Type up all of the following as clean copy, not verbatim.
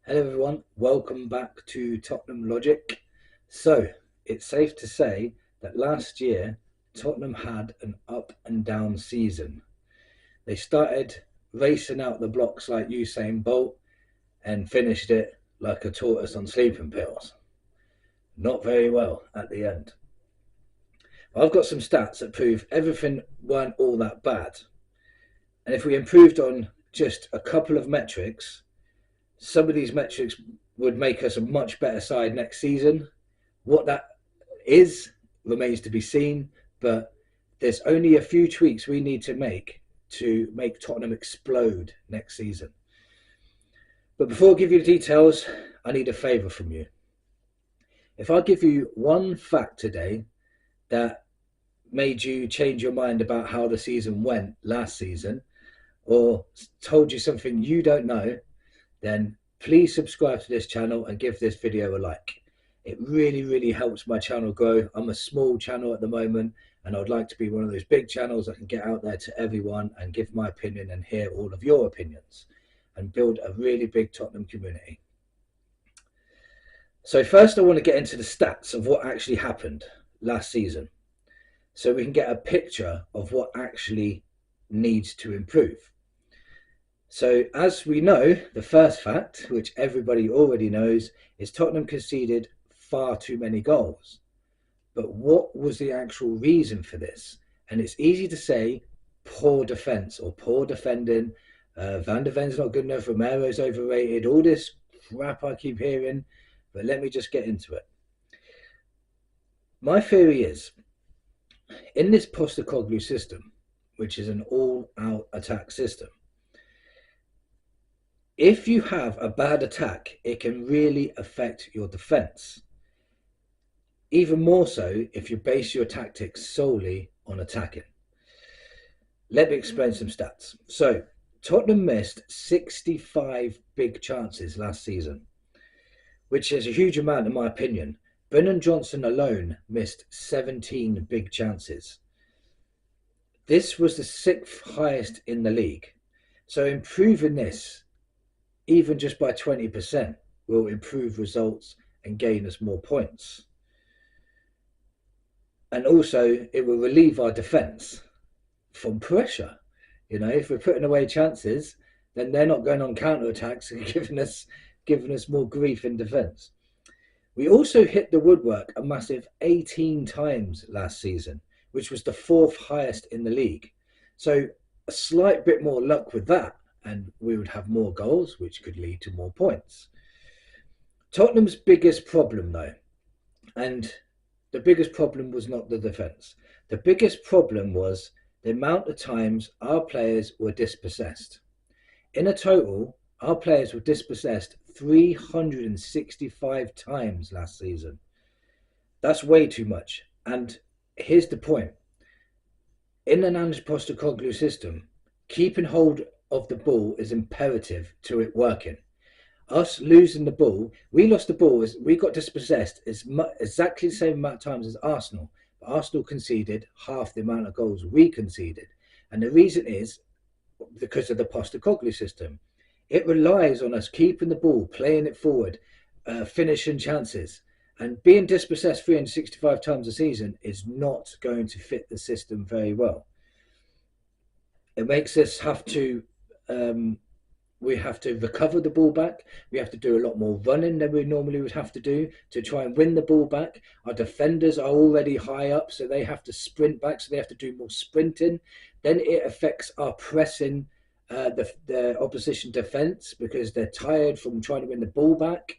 Hello everyone, welcome back to Tottenham Logic. So, it's safe to say that last year Tottenham had an up and down season. They started racing out the blocks like Usain Bolt and finished it like a tortoise on sleeping pills. Not very well at the end. I've got some stats that prove everything weren't all that bad. And if we improved on just a couple of metrics, some of these metrics would make us a much better side next season. What that is remains to be seen, but there's only a few tweaks we need to make Tottenham explode next season. But before I give you the details, I need a favour from you. If I give you one fact today that made you change your mind about how the season went last season, or told you something you don't know, then please subscribe to this channel and give this video a like. It really helps my channel grow. I'm a small channel at the moment, and I'd like to be one of those big channels that can get out there to everyone and give my opinion and hear all of your opinions and build a really big Tottenham community. So first I want to get into the stats of what actually happened last season so we can get a picture of what actually needs to improve. So as we know, the first fact, which everybody already knows, is Tottenham conceded far too many goals. But what was the actual reason for this? And it's easy to say poor defence or poor defending. Van der Ven's not good enough. Romero's overrated. All this crap I keep hearing. But let me just get into it. My theory is, in this Postecoglou system, which is an all-out attack system, if you have a bad attack, it can really affect your defence. Even more so if you base your tactics solely on attacking. Let me explain some stats. So, Tottenham missed 65 big chances last season, which is a huge amount in my opinion. Brennan Johnson alone missed 17 big chances. This was the 6th highest in the league. So improving this, even just by 20%, will improve results and gain us more points. And also, it will relieve our defence from pressure. You know, if we're putting away chances, then they're not going on counter-attacks and giving us more grief in defence. We also hit the woodwork a massive 18 times last season, which was the 4th highest in the league. So a slight bit more luck with that, and we would have more goals, which could lead to more points. Tottenham's biggest problem, though, and the biggest problem was not the defence. The biggest problem was the amount of times our players were dispossessed. In a total, our players were dispossessed 365 times last season. That's way too much. And here's the point. In an Ange Postecoglou system, keeping hold of the ball is imperative to it working. Us losing the ball, we lost the ball, we got dispossessed exactly the same amount of times as Arsenal. But Arsenal conceded half the amount of goals we conceded. And the reason is because of the Postecoglou system. It relies on us keeping the ball, playing it forward, finishing chances. And being dispossessed 365 times a season is not going to fit the system very well. It makes us have to we have to recover the ball back. We have to do a lot more running than we normally would have to do to try and win the ball back. Our defenders are already high up, so they have to sprint back, so they have to do more sprinting. Then it affects our pressing the opposition defence because they're tired from trying to win the ball back.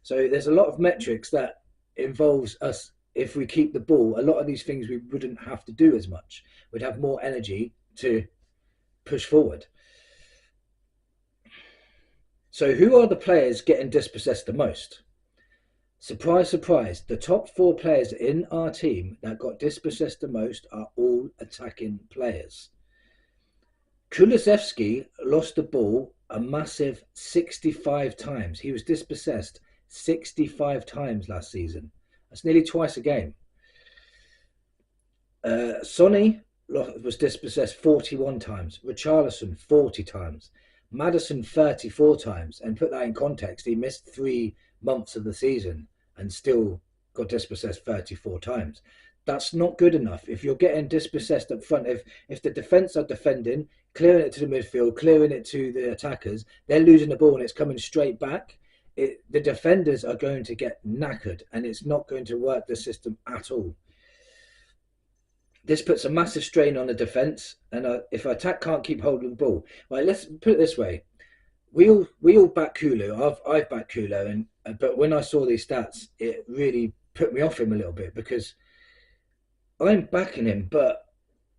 So there's a lot of metrics that involves us. If we keep the ball, a lot of these things we wouldn't have to do as much. We'd have more energy to push forward. So who are the players getting dispossessed the most? Surprise, surprise, the top 4 players in our team that got dispossessed the most are all attacking players. Kulusevski lost the ball a massive 65 times. He was dispossessed 65 times last season. That's nearly twice a game. Sonny was dispossessed 41 times. Richarlison 40 times. Maddison 34 times, and put that in context, he missed 3 months of the season and still got dispossessed 34 times. That's not good enough. If you're getting dispossessed up front, if the defence are defending, clearing it to the midfield, clearing it to the attackers, they're losing the ball and it's coming straight back. The defenders are going to get knackered, and it's not going to work the system at all. This puts a massive strain on the defence, and if attack can't keep hold of the ball, right? Let's put it this way: we all back Kulu. I've backed Kulu, but when I saw these stats, it really put me off him a little bit, because I'm backing him, but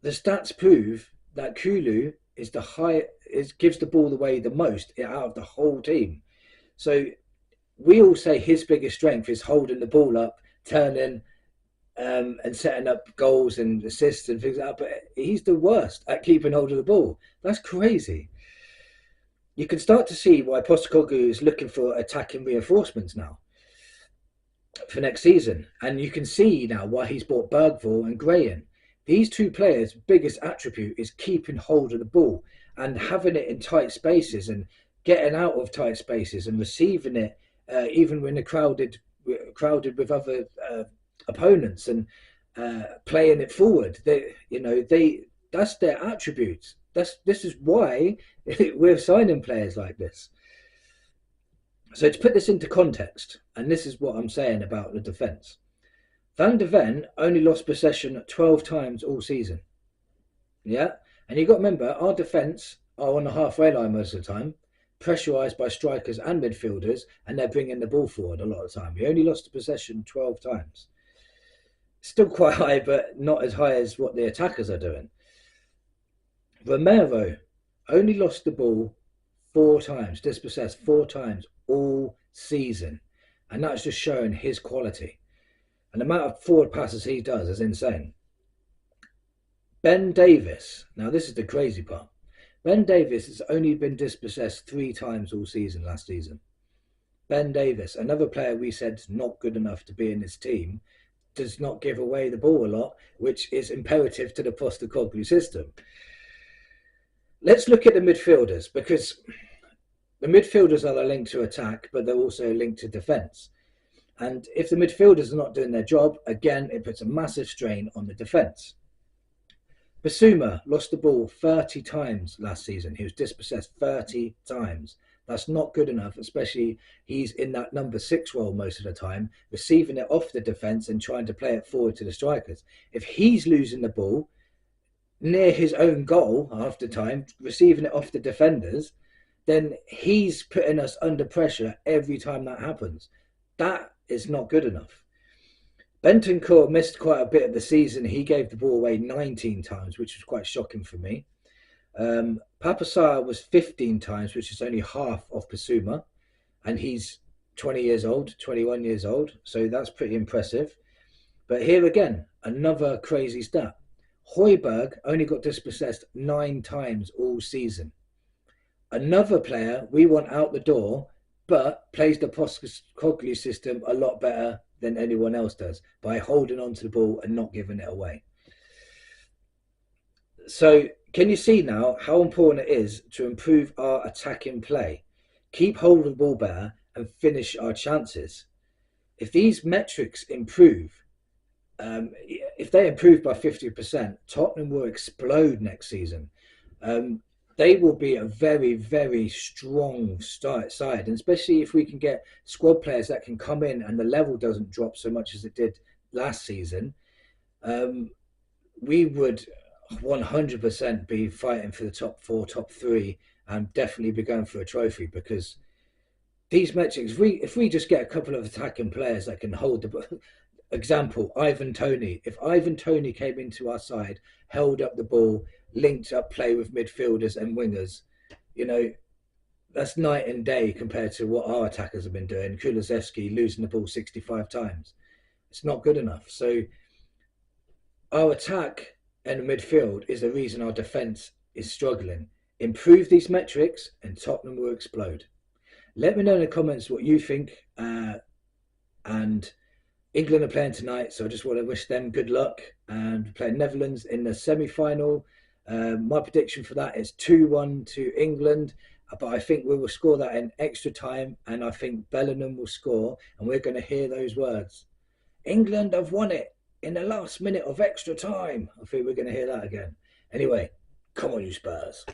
the stats prove that Kulu gives the ball away the most out of the whole team. So we all say his biggest strength is holding the ball up, turning, and setting up goals and assists and things like that. But he's the worst at keeping hold of the ball. That's crazy. You can start to see why Postecoglou is looking for attacking reinforcements now for next season. And you can see now why he's bought Bergvall and Gray in. These two players' biggest attribute is keeping hold of the ball and having it in tight spaces and getting out of tight spaces and receiving it, even when they're crowded with other opponents, and playing it forward. That's their attributes. This is why we're signing players like this. So to put this into context, and this is what I'm saying about the defence. Van de Ven only lost possession 12 times all season. Yeah, and you've got to remember, our defence are on the halfway line most of the time, pressurised by strikers and midfielders, and they're bringing the ball forward a lot of the time. We only lost possession 12 times. Still quite high, but not as high as what the attackers are doing. Romero only lost the ball 4 times, dispossessed 4 times all season. And that's just showing his quality. And the amount of forward passes he does is insane. Ben Davies, now this is the crazy part. Ben Davies has only been dispossessed 3 times all season last season. Ben Davies, another player we said not good enough to be in this team, does not give away the ball a lot, which is imperative to the Postecoglou system. Let's look at the midfielders, because the midfielders are linked to attack, but they're also linked to defence. And if the midfielders are not doing their job, again, it puts a massive strain on the defence. Basuma lost the ball 30 times last season. He was dispossessed 30 times. That's not good enough, especially he's in that number 6 role most of the time, receiving it off the defence and trying to play it forward to the strikers. If he's losing the ball near his own goal half the time, receiving it off the defenders, then he's putting us under pressure every time that happens. That is not good enough. Bentancur missed quite a bit of the season. He gave the ball away 19 times, which was quite shocking for me. Papasar was 15 times, which is only half of Basuma, and he's 20 years old, 21 years old, so that's pretty impressive. But here again, another crazy stat. Højbjerg only got dispossessed 9 times all season. Another player we want out the door, but plays the Postecoglou system a lot better than anyone else does by holding on to the ball and not giving it away. So can you see now how important it is to improve our attacking play, keep hold of the ball better and finish our chances? If these metrics improve, if they improve by 50%, Tottenham will explode next season. They will be a very, very strong side, and especially if we can get squad players that can come in and the level doesn't drop so much as it did last season, we would 100% be fighting for the top 4, top 3, and definitely be going for a trophy, because these metrics, if we just get a couple of attacking players that can hold the example, Ivan Toney. If Ivan Toney came into our side, held up the ball, linked up play with midfielders and wingers, that's night and day compared to what our attackers have been doing. Kulusevski losing the ball 65 times. It's not good enough. So our attack and midfield is the reason our defence is struggling. Improve these metrics and Tottenham will explode. Let me know in the comments what you think. And England are playing tonight, so I just want to wish them good luck, and playing Netherlands in the semi-final. My prediction for that is 2-1 to England, But I think we will score that in extra time, and I think Bellingham will score, and we're going to hear those words. England have won it in the last minute of extra time. I think we're going to hear that again. Anyway, come on, you Spurs.